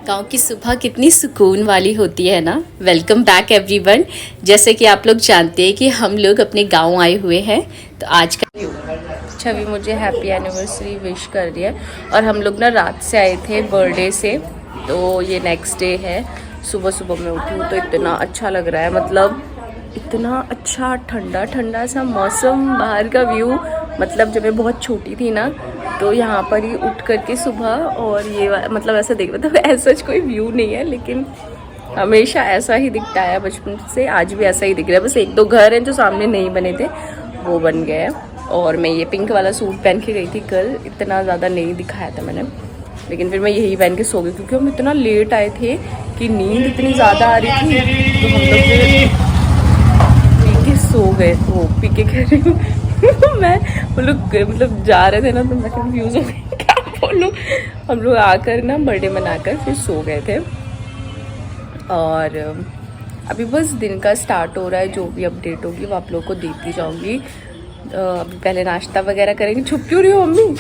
गाँव की सुबह कितनी सुकून वाली होती है ना। Welcome back everyone. जैसे कि आप लोग जानते हैं कि हम लोग अपने गांव आए हुए हैं, तो आज का छवि मुझे हैप्पी एनिवर्सरी विश कर रही है। और हम लोग ना रात से आए थे बर्थडे से, तो ये नेक्स्ट डे है। सुबह सुबह मैं उठी हूँ तो इतना अच्छा लग रहा है, मतलब इतना अच्छा ठंडा ठंडा सा मौसम, बाहर का व्यू। मतलब जब मैं बहुत छोटी थी ना, तो यहाँ पर ही उठ करके सुबह और ये मतलब ऐसा देख, मतलब ऐसा कोई व्यू नहीं है, लेकिन हमेशा ऐसा ही दिखता है बचपन से, आज भी ऐसा ही दिख रहा है। बस एक दो घर हैं जो सामने नहीं बने थे, वो बन गए हैं। और मैं ये पिंक वाला सूट पहन के गई थी कल, इतना ज़्यादा नहीं दिखाया था मैंने, लेकिन फिर मैं यही पहन के सो गई क्योंकि हम इतना लेट आए थे कि नींद इतनी ज़्यादा आ रही थी। तो हम लोग फिर पी के सो गए। वो पी के कह रही हूँ मैं, वो लोग मतलब जा रहे थे ना, तो मैं कंफ्यूज हो गई क्या बोलूं। हम लोग आकर ना बर्थडे मनाकर फिर सो गए थे। और अभी बस दिन का स्टार्ट हो रहा है, जो भी अपडेट होगी वो आप लोगों को देती जाऊंगी। अभी पहले नाश्ता वगैरह करेंगे। छुप क्यों रही हो मम्मी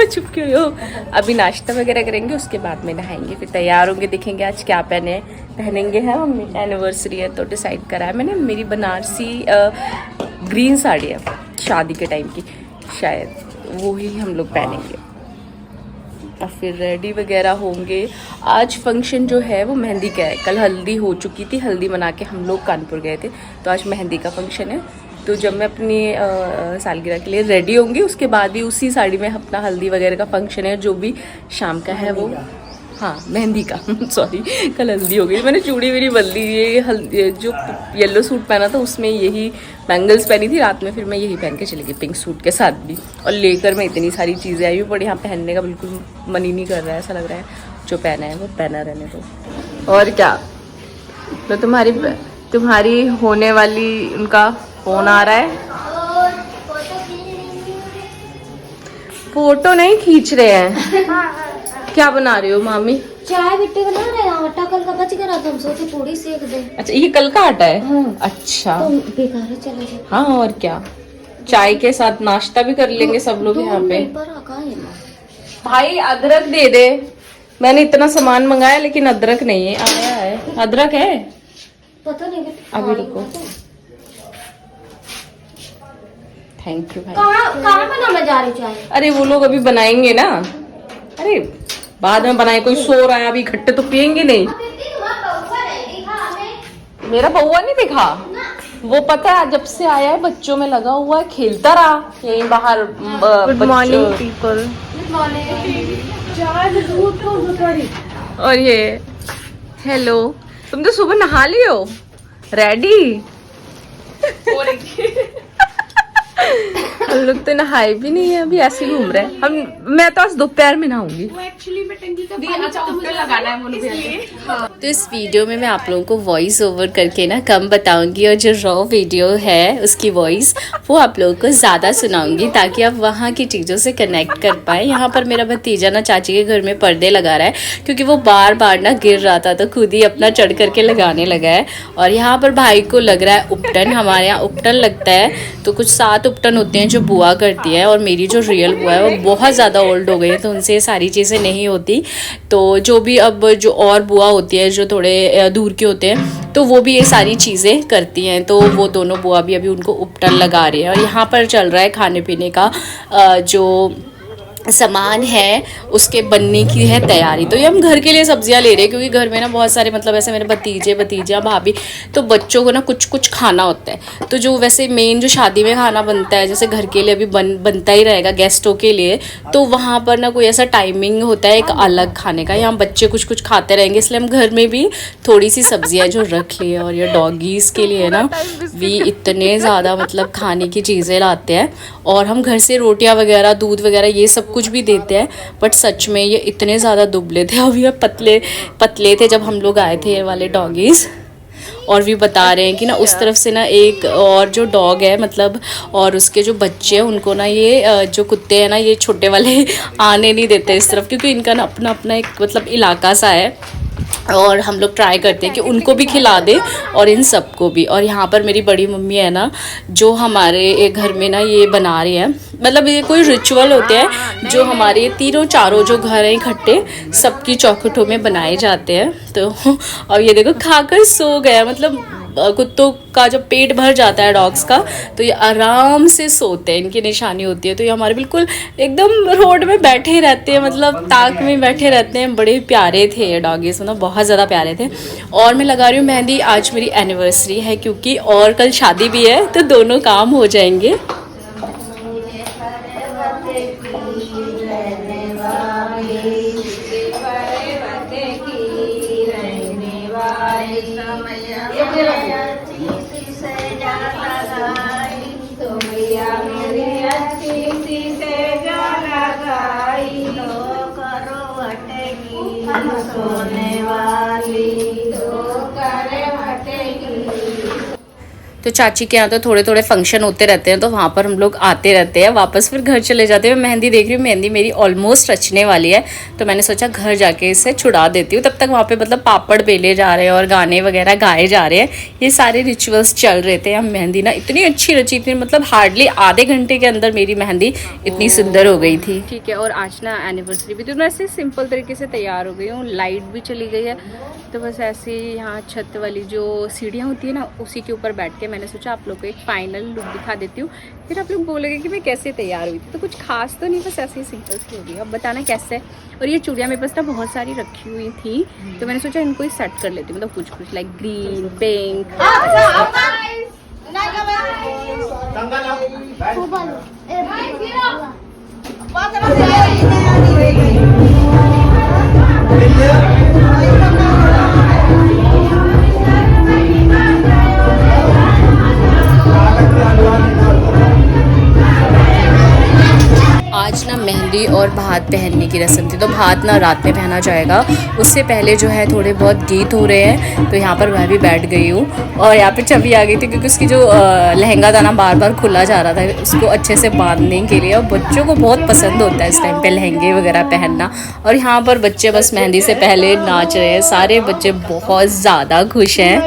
छुप क्यों रही हो। अभी नाश्ता वगैरह करेंगे, उसके बाद में नहाएंगे, फिर तैयार होंगे, दिखेंगे आज क्या पहनेंगे। है मम्मी, एनिवर्सरी है तो डिसाइड करा है मैंने। मेरी बनारसी ग्रीन साड़ी है शादी के टाइम की, शायद वो ही हम लोग पहनेंगे। और फिर रेडी वगैरह होंगे। आज फंक्शन जो है वो मेहंदी का है। कल हल्दी हो चुकी थी, हल्दी मना के हम लोग कानपुर गए थे, तो आज मेहंदी का फंक्शन है। तो जब मैं अपनी सालगिरह के लिए रेडी होंगी, उसके बाद ही उसी साड़ी में अपना हल्दी वगैरह का फंक्शन है, जो भी शाम का है वो। हाँ, मेहंदी का सॉरी, कल हल्दी हो गई। मैंने चूड़ी मेरी बदली, ये जो येलो सूट पहना था उसमें यही बैंगल्स पहनी थी रात में, फिर मैं यही पहन के चली गई पिंक सूट के साथ भी। और लेकर मैं इतनी सारी चीज़ें आई हूँ, पर यहाँ पहनने का बिल्कुल मन ही नहीं कर रहा है। ऐसा लग रहा है जो पहना है वो पहना रहने दो। और क्या, तो तुम्हारी होने वाली उनका फोन आ रहा है। फोटो नहीं खींच रहे हैं। क्या बना रहे हो मामी? चाय बिट्टे बना रहे हैं। आटा कल का बच गया था, हम सोचे पूड़ी सेक दे। अच्छा, ये कल का आटा है? हाँ। अच्छा, तो बेकार है, चला जाए। हाँ और क्या, चाय के साथ नाश्ता भी कर लेंगे सब लोग यहाँ पे। भाई अदरक दे दे। मैंने इतना सामान मंगाया लेकिन अदरक नहीं है, आया है। अदरक है? पता नहीं, अभी रुको। थैंक यू भाई। कहाँ बनाने जा रही चाय? अरे वो लोग अभी बनाएंगे ना, अरे बाद में बनाए। कोई सो रहा है, अभी इकट्ठे तो पियेंगे नहीं। मेरा बउआ नहीं दिखा, वो पता है जब से आया है बच्चों में लगा हुआ है, खेलता रहा यहीं बाहर। Good morning people. और ये हेलो, तुम तो सुबह नहा लियो, रेडी। हम लोग तो नहाए भी नहीं है, अभी ऐसे ही घूम रहे हैं हम। मैं तो आज दोपहर में नहाऊंगी। तो इस वीडियो में मैं आप लोगों को वॉइस ओवर करके ना कम बताऊंगी, और जो रॉ वीडियो है उसकी वॉइस वो आप लोगों को ज़्यादा सुनाऊंगी, ताकि आप वहाँ की चीज़ों से कनेक्ट कर पाए। यहाँ पर मेरा भतीजा ना चाची के घर में पर्दे लगा रहा है, क्योंकि वो बार बार ना गिर रहा था, तो खुद ही अपना चढ़ करके लगाने लगा है। और यहाँ पर भाई को लग रहा है उपटन। हमारे यहाँ उपटन लगता है, तो कुछ 7 उपटन होते हैं जो बुआ करती है, और मेरी जो रियल बुआ है वो बहुत ज़्यादा ओल्ड हो गई है, तो उनसे ये सारी चीज़ें नहीं होती। तो जो भी अब जो और बुआ होती है जो थोड़े दूर के होते हैं, तो वो भी ये सारी चीज़ें करती हैं। तो वो दोनों बुआ भी अभी उनको उपटन लगा रही है। और यहाँ पर चल रहा है खाने पीने का जो सामान है उसके बनने की है तैयारी। तो ये हम घर के लिए सब्जियां ले रहे हैं, क्योंकि घर में ना बहुत सारे, मतलब ऐसे मेरे भतीजा भाभी, तो बच्चों को ना कुछ कुछ खाना होता है। तो जो वैसे मेन जो शादी में खाना बनता है, जैसे घर के लिए अभी बनता ही रहेगा गेस्टों के लिए, तो वहाँ पर ना कोई ऐसा टाइमिंग होता है एक अलग खाने का। यहाँ बच्चे कुछ कुछ खाते रहेंगे, इसलिए हम घर में भी थोड़ी सी सब्जियाँ जो रख लिए। और ये डॉगीज़ के लिए ना भी इतने ज़्यादा मतलब खाने की चीज़ें लाते हैं, और हम घर से रोटियाँ वगैरह, दूध वगैरह ये सब कुछ भी देते हैं। बट सच में ये इतने ज़्यादा दुबले थे, अभी ये पतले थे जब हम लोग आए थे, ये वाले डॉगीज़। और भी बता रहे हैं कि ना उस तरफ से ना एक और जो डॉग है, मतलब और उसके जो बच्चे हैं उनको ना ये जो कुत्ते हैं ना, ये छोटे वाले आने नहीं देते इस तरफ, क्योंकि इनका ना अपना अपना एक मतलब इलाका सा है। और हम लोग ट्राई करते हैं कि उनको भी खिला दें और इन सबको भी। और यहाँ पर मेरी बड़ी मम्मी है ना, जो हमारे घर में ना ये बना रही है मतलब ये कोई रिचुअल होते हैं जो हमारे तीनों चारों जो घर हैं इकट्ठे सबकी चौखटों में बनाए जाते हैं। तो अब ये देखो खाकर सो गया, मतलब कुत्तों का जब पेट भर जाता है डॉग्स का तो ये आराम से सोते हैं, इनकी निशानी होती है। तो ये हमारे बिल्कुल एकदम रोड में बैठे ही रहते हैं, मतलब ताक में बैठे रहते हैं। बड़े प्यारे थे ये डॉगीज, मतलब बहुत ज़्यादा प्यारे थे। और मैं लगा रही हूँ मेहंदी, आज मेरी एनिवर्सरी है क्योंकि, और कल शादी भी है, तो दोनों काम हो जाएंगे। तो चाची के यहाँ तो थोड़े थोड़े फंक्शन होते रहते हैं, तो वहाँ पर हम लोग आते रहते हैं, वापस फिर घर चले जाते हैं। मैं मेहंदी देख रही हूँ, मेहंदी मेरी ऑलमोस्ट रचने वाली है, तो मैंने सोचा घर जाके इसे छुड़ा देती हूँ। तब तक वहाँ पे मतलब पापड़ बेले जा रहे हैं और गाने वगैरह गाए जा रहे हैं, ये सारे रिचुअल्स चल रहे थे। हम मेहंदी ना इतनी अच्छी रची थी, मतलब हार्डली आधे घंटे के अंदर मेरी मेहंदी इतनी सुंदर हो गई थी। ठीक है, और आज ना एनिवर्सरी भी, तो मैं ऐसे सिंपल तरीके से तैयार हो गई हूँ। लाइट भी चली गई है, तो बस ऐसे ही यहाँ छत वाली जो सीढ़ियाँ होती है ना, उसी के ऊपर बैठ के मैंने सोचा आप लोग को एक फाइनल लुक दिखा देती हूँ, फिर आप लोग बोलोगे कि मैं कैसे तैयार हुई थी। तो कुछ खास तो नहीं, बस ऐसे ही सिंपल सी होगी, अब बताना कैसे है। और ये चूड़ियाँ मेरे पास ना बहुत सारी रखी हुई थी, तो मैंने सोचा इनको ही सेट कर लेती हूँ, मतलब कुछ कुछ लाइक ग्रीन, पिंक। आज ना मेहंदी और भात पहनने की रस्म थी, तो भात ना रात में पहना जाएगा। उससे पहले जो है थोड़े बहुत गीत हो रहे हैं, तो यहाँ पर मैं भी बैठ गई हूँ। और यहाँ पे छवि आ गई थी क्योंकि उसकी जो लहंगा था ना बार बार खुला जा रहा था, उसको अच्छे से बांधने के लिए। और बच्चों को बहुत पसंद होता है इस टाइम पे लहंगे वगैरह पहनना। और यहाँ पर बच्चे बस मेहंदी से पहले नाच रहे हैं, सारे बच्चे बहुत ज़्यादा खुश हैं।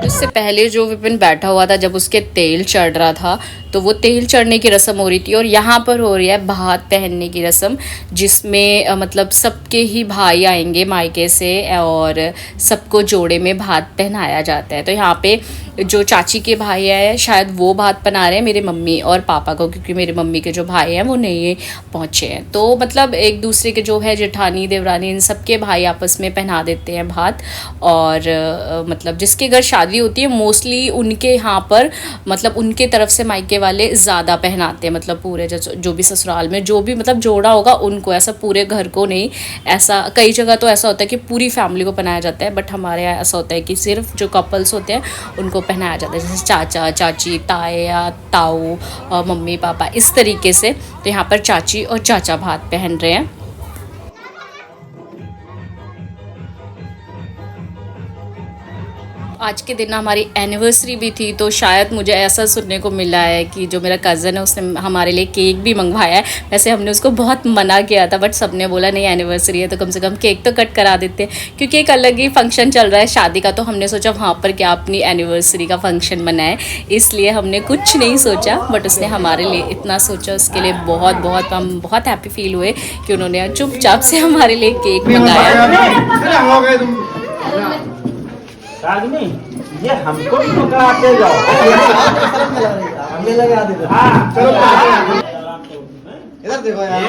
इससे पहले जो विपिन बैठा हुआ था, जब उसके तेल चढ़ रहा था, तो वो तेल चढ़ने की रस्म हो रही थी। और यहाँ पर हो रही है भात पहनने की रस्म, जिसमें मतलब सबके ही भाई आएंगे मायके से और सबको जोड़े में भात पहनाया जाता है। तो यहाँ पे जो चाची के भाई हैं शायद वो भात बना रहे हैं मेरे मम्मी और पापा को, क्योंकि मेरे मम्मी के जो भाई हैं वो नहीं पहुँचे हैं। तो मतलब एक दूसरे के जो है जेठानी देवरानी इन सबके भाई आपस में पहना देते हैं भात। और मतलब जिसके घर शादी होती है मोस्टली उनके यहाँ पर मतलब उनके तरफ से मायके वाले ज़्यादा पहनाते हैं, मतलब पूरे जो भी ससुराल में जो भी मतलब जोड़ा होगा उनको, ऐसा पूरे घर को नहीं। ऐसा कई जगह तो ऐसा होता है कि पूरी फैमिली को पहनाया जाता है, बट हमारे यहाँ ऐसा होता है कि सिर्फ जो कपल्स होते हैं उनको पहनाया जाता है, जैसे चाचा चाची, ताया ताऊ, मम्मी पापा, इस तरीके से। तो यहाँ पर चाची और चाचा भात पहन रहे हैं। आज के दिन हमारी एनिवर्सरी भी थी, तो शायद मुझे ऐसा सुनने को मिला है कि जो मेरा कज़न है उसने हमारे लिए केक भी मंगवाया है। वैसे हमने उसको बहुत मना किया था, बट सबने बोला नहीं एनिवर्सरी है तो कम से कम केक तो कट करा देते हैं, क्योंकि एक अलग ही फंक्शन चल रहा है शादी का। तो हमने सोचा वहाँ पर क्या अपनी एनिवर्सरी का फंक्शन मनाए, इसलिए हमने कुछ नहीं सोचा, बट उसने हमारे लिए इतना सोचा। उसके लिए बहुत बहुत हम बहुत हैप्पी फील हुए कि उन्होंने चुपचाप से हमारे लिए केक मंगाया। आदमी ये हमको भी पकड़ाते जाओ। हमें लगा दे। हाँ चलो इधर देखो यार।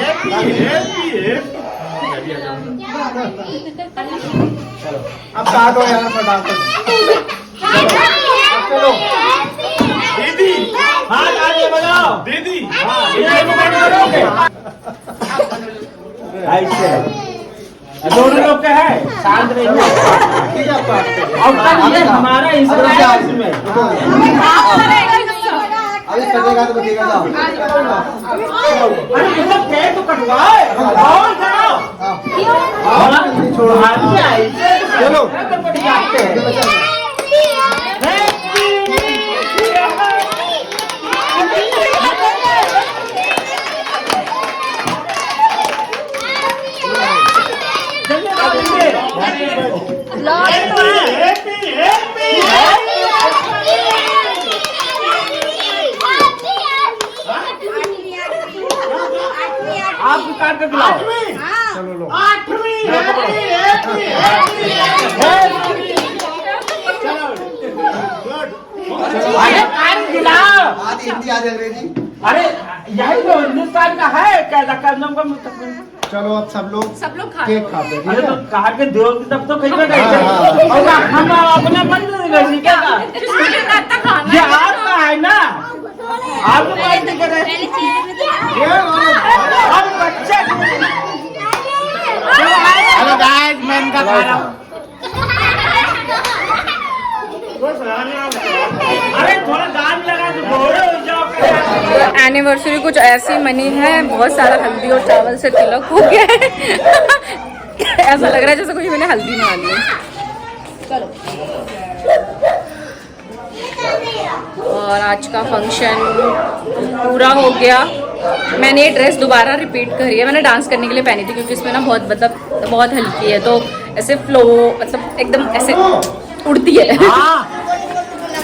चलो अब स्टार्ट हो यार फटाफट। चलो दीदी हाथ आगे बढ़ाओ। दीदी हाँ ये करोगे। ऐसे दोनों लोग का है, शांत रहिए। और तब ये हमारा हिस्सा है इसमें। अभी कटेगा तो बचेगा जाओ। अरे मतलब केक तो कटवाए, और जाओ। छोड़ो, चलो। आप काट के खिलाओ। चलो लो। अरे काट खिलाओ। आधी हिंदी आधी अंग्रेजी। अरे यही तो हिंदुस्तान का है, क्या करना का चलो अब सब लोग केक खाते हैं, अरे ठीक तो है? काट के दो तब तो कहीं पे हाँ, और हम अपने मन से नहीं क्या ये आपका है ना, आप लोग काट के रहे अब बच्चे। हेलो गाइस, मैं इनका खा रहा हूँ। अरे थोड़ा दाम लगा तो घोड़े हो जाओ। एनिवर्सरी कुछ ऐसी मनी है, बहुत सारा हल्दी और चावल से तिलक हो गया है। ऐसा लग रहा है जैसे कोई मैंने हल्दी में डाली है। और आज का फंक्शन पूरा हो गया। मैंने ये ड्रेस दोबारा रिपीट करी है, मैंने डांस करने के लिए पहनी थी क्योंकि इसमें ना बहुत हल्की है, तो ऐसे फ्लो मतलब एकदम ऐसे उड़ती है।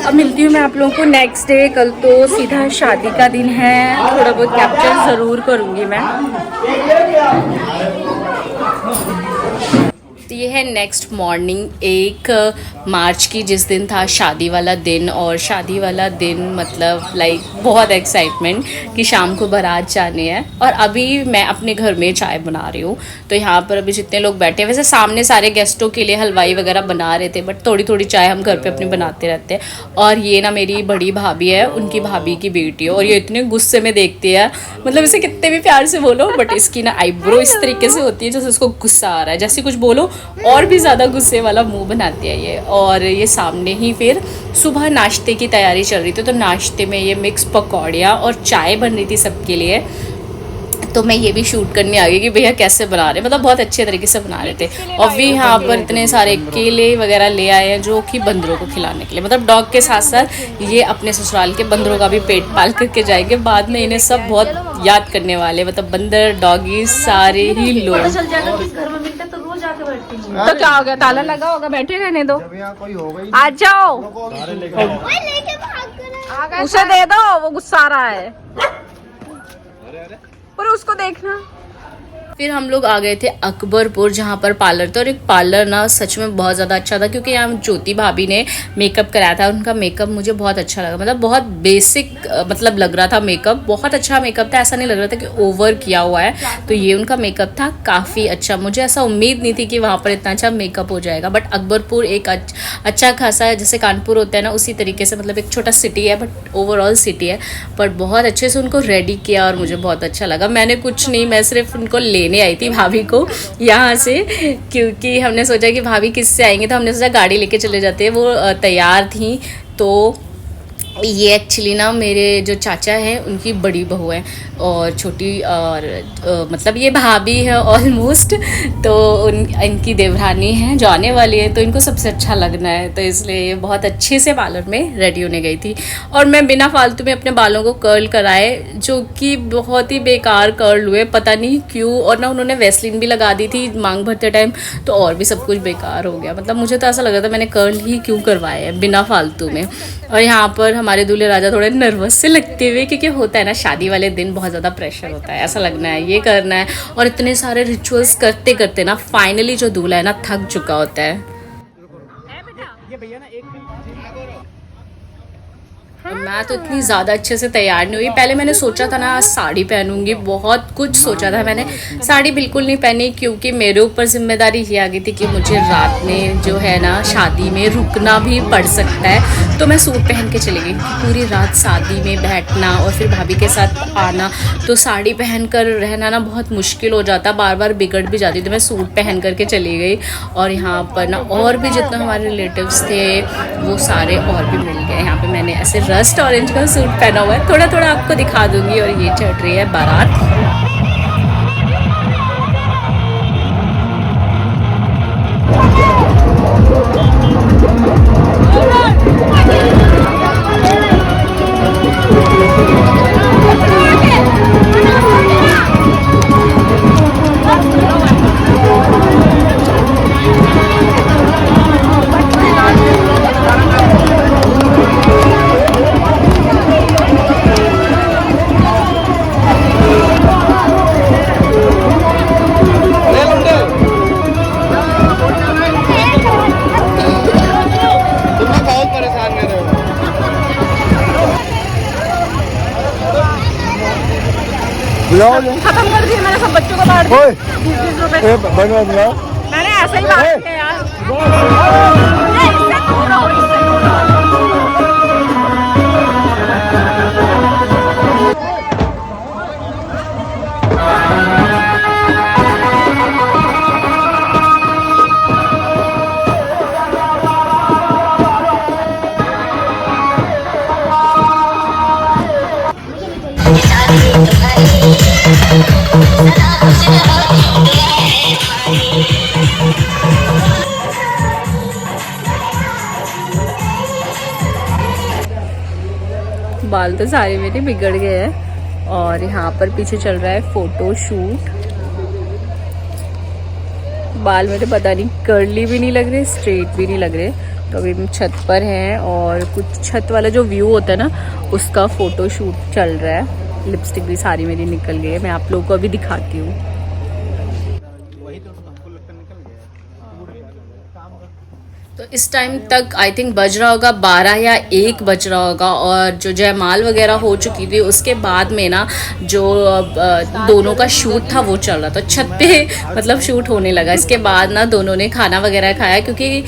अब मिलती हूँ मैं आप लोगों को नेक्स्ट डे। कल तो सीधा शादी का दिन है, थोड़ा बहुत कैप्चर ज़रूर करूँगी मैं। तो ये है नेक्स्ट मॉर्निंग 1 मार्च की, जिस दिन था शादी वाला दिन। और शादी वाला दिन मतलब लाइक बहुत एक्साइटमेंट कि शाम को बारात जाने हैं। और अभी मैं अपने घर में चाय बना रही हूँ, तो यहाँ पर अभी जितने लोग बैठे हैं, वैसे सामने सारे गेस्टों के लिए हलवाई वगैरह बना रहे थे, बट थोड़ी थोड़ी चाय हम घर पे अपनी बनाते रहते हैं। और ये ना मेरी बड़ी भाभी है, उनकी भाभी की बेटी है, और ये इतने गुस्से में देखती है, मतलब इसे कितने भी प्यार से बोलो बट इसकी ना आईब्रो इस तरीके से होती है जैसे उसको गुस्सा आ रहा है, जैसे कुछ बोलो और भी ज़्यादा गुस्से वाला मुंह बनाती है ये। और ये सामने ही फिर सुबह नाश्ते की तैयारी चल रही थी, तो नाश्ते में ये मिक्स पकौड़ियाँ और चाय बन रही थी सबके लिए। तो मैं ये भी शूट करने आ गई कि भैया कैसे बना रहे, मतलब बहुत अच्छे तरीके से बना रहे थे। और भी यहाँ पर इतने सारे केले वगैरह ले आए हैं जो कि बंदरों को खिलाने के लिए, मतलब डॉग के साथ साथ ये अपने ससुराल के बंदरों का भी पेट पाल करके जाएंगे बाद में। इन्हें सब बहुत याद करने वाले, मतलब बंदर डॉगी सारे ही लोग। तो क्या हो गया, ताला लगा होगा, बैठे रहने दो, जब यहाँ कोई होगा ही आ जाओ, उसे दे दो, वो गुस्सा आ रहा है। पर उसको देखना। फिर हम लोग आ गए थे अकबरपुर, जहाँ पर पार्लर था। और एक पार्लर ना सच में बहुत ज़्यादा अच्छा था, क्योंकि यहाँ ज्योति भाभी ने मेकअप कराया था। उनका मेकअप मुझे बहुत अच्छा लगा, मतलब बहुत बेसिक मतलब लग रहा था मेकअप, बहुत अच्छा मेकअप था, ऐसा नहीं लग रहा था कि ओवर किया हुआ है। तो ये उनका मेकअप था काफ़ी अच्छा, मुझे ऐसा उम्मीद नहीं थी कि वहाँ पर इतना अच्छा मेकअप हो जाएगा। बट अकबरपुर एक अच्छा खासा है, जैसे कानपुर होता है ना उसी तरीके से, मतलब एक छोटा सिटी है बट ओवरऑल सिटी है। बट बहुत अच्छे से उनको रेडी किया और मुझे बहुत अच्छा लगा। मैंने कुछ नहीं, मैं सिर्फ उनको लेने आई थी भाभी को यहाँ से, क्योंकि हमने सोचा कि भाभी किससे आएंगे, तो हमने सोचा गाड़ी लेके चले जाते हैं। वो तैयार थी। तो ये एक्चुअली ना मेरे जो चाचा हैं उनकी बड़ी बहू है और छोटी, और मतलब ये भाभी है ऑलमोस्ट, तो इनकी देवरानी है जो आने वाली है, तो इनको सबसे अच्छा लगना है, तो इसलिए बहुत अच्छे से पार्लर में रेडी होने गई थी। और मैं बिना फालतू में अपने बालों को कर्ल कराए, जो कि बहुत ही बेकार कर्ल हुए, पता नहीं क्यों। और ना उन्होंने वैसलीन भी लगा दी थी मांग भरते टाइम, तो और भी सब कुछ बेकार हो गया। मतलब मुझे तो ऐसा लग रहा था मैंने कर्ल ही क्यों करवाए हैं बिना फालतू में। और यहाँ पर हमारे दूल्हे राजा थोड़े नर्वस से लगते हुए, क्योंकि होता है ना शादी वाले दिन बहुत ज़्यादा प्रेशर होता है, ऐसा लगना है ये करना है, और इतने सारे रिचुअल्स करते करते ना फाइनली जो दूल्हा है ना थक चुका होता है। मैं तो इतनी ज़्यादा अच्छे से तैयार नहीं हुई। पहले मैंने सोचा था ना साड़ी पहनूंगी, बहुत कुछ सोचा था मैंने। साड़ी बिल्कुल नहीं पहनी क्योंकि मेरे ऊपर जिम्मेदारी ये आ गई थी कि मुझे रात में जो है ना शादी में रुकना भी पड़ सकता है। तो मैं सूट पहन के चली गई। पूरी रात शादी में बैठना और फिर भाभी के साथ आना, तो साड़ी पहन कर रहना ना बहुत मुश्किल हो जाता, बार बार बिगड़ भी जाती। तो मैं सूट पहन करके चली गई और यहाँ पर ना और भी जितना हमारे रिलेटिव्स थे वो सारे और भी मिल गए। यहाँ पे मैंने ऐसे रस्ट ऑरेंज का सूट पहना हुआ है, थोड़ा थोड़ा आपको दिखा दूंगी। और ये चढ़ रही है बारात। खत्म कर दिए मैंने, सब बच्चों को बांट दिए 20-20 रुपए। मैंने ऐसे ही बांट दिए यार। इससे दूर रहो, इससे दूर रहो। बाल तो सारे मेरे बिगड़ गए हैं और यहाँ पर पीछे चल रहा है फोटो शूट। बाल मेरे पता नहीं कर्ली भी नहीं लग रहे, स्ट्रेट भी नहीं लग रहे। तो अभी हम छत पर हैं और कुछ छत वाला जो व्यू होता है ना उसका फ़ोटो शूट चल रहा है। लिपस्टिक भी सारी मेरी निकल गई है, मैं आप लोगों को अभी दिखाती हूँ। तो इस टाइम तक आई थिंक बज रहा होगा 12 या 1 बज रहा होगा और जो जयमाल वगैरह हो चुकी थी उसके बाद में ना जो दोनों का शूट था वो चल रहा था छत पे, मतलब शूट होने लगा। इसके बाद ना दोनों ने खाना वगैरह खाया क्योंकि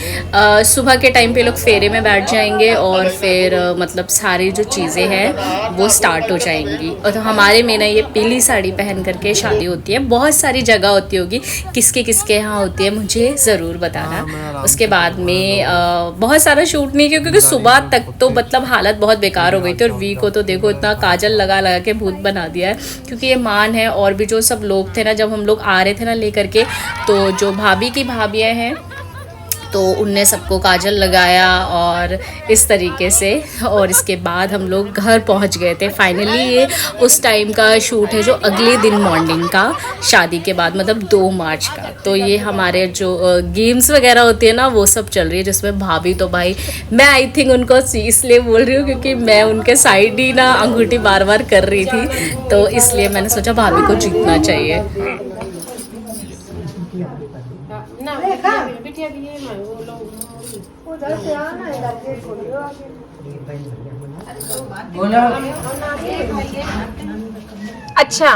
सुबह के टाइम पे लोग फेरे में बैठ जाएंगे और फिर मतलब सारी जो चीज़ें हैं वो स्टार्ट हो जाएंगी। और तो हमारे में ना ये पीली साड़ी पहन करके शादी होती है। बहुत सारी जगह होती होगी, किसके किसके यहाँ होती है मुझे ज़रूर बताना। उसके बाद में बहुत सारा शूट नहीं किया क्योंकि सुबह तक तो मतलब हालत बहुत बेकार हो गई थी। और वी को तो देखो इतना काजल लगा लगा के भूत बना दिया है क्योंकि ये मान है और भी जो सब लोग थे ना, जब हम लोग आ रहे थे ना लेकर के, तो जो भाभी की भाभियाँ हैं तो उनने सबको काजल लगाया और इस तरीके से। और इसके बाद हम लोग घर पहुंच गए थे फाइनली। ये उस टाइम का शूट है जो अगले दिन मॉर्निंग का, शादी के बाद मतलब 2 मार्च का। तो ये हमारे जो गेम्स वगैरह होती है ना वो सब चल रही है, जिसमें भाभी तो भाई मैं आई थिंक उनको इसलिए बोल रही हूँ क्योंकि मैं उनके साइड ही ना अंगूठी बार बार कर रही थी, तो इसलिए मैंने सोचा भाभी को जीतना चाहिए। अच्छा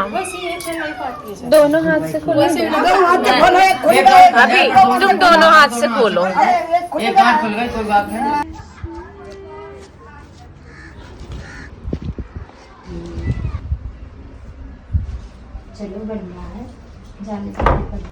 दोनों हाथ से खोलो, अभी तुम दोनों हाथ से खोलो। एक हाथ खुल गई कोई बात नहीं। चलो बढ़िया है, जाने से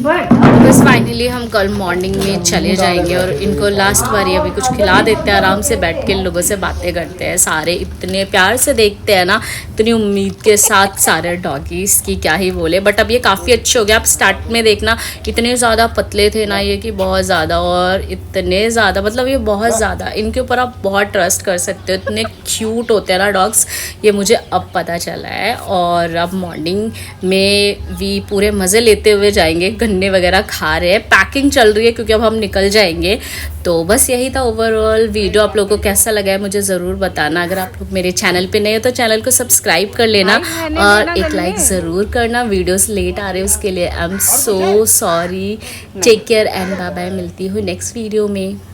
बस फाइनली हम कल मॉर्निंग में चले जाएंगे और इनको लास्ट बार अभी कुछ खिला देते हैं, आराम से बैठ के इन लोगों से बातें करते हैं। सारे इतने प्यार से देखते हैं ना, इतनी उम्मीद के साथ सारे डॉगीज़ की क्या ही बोले। बट अब ये काफ़ी अच्छे हो गए। आप स्टार्ट में देखना इतने ज़्यादा पतले थे ना ये कि बहुत ज़्यादा, और इतने ज़्यादा मतलब ये बहुत ज़्यादा, इनके ऊपर आप बहुत ट्रस्ट कर सकते हो, इतने क्यूट होते हैं ना डॉग्स, ये मुझे अब पता चला है। और अब मॉर्निंग में भी पूरे मज़े लेते हुए जाएंगे। गन्ने वगैरह खा रहे हैं। पैकिंग चल रही है क्योंकि अब हम निकल जाएंगे। तो बस यही था ओवरऑल वीडियो। आप लोगों को कैसा लगा है मुझे ज़रूर बताना। अगर आप लोग मेरे चैनल पे नए हो तो चैनल को सब्सक्राइब कर लेना और एक लाइक ज़रूर करना। वीडियोस लेट आ रहे हैं उसके लिए I am so sorry. Take care and bye bye. मिलती हूँ नेक्स्ट वीडियो में।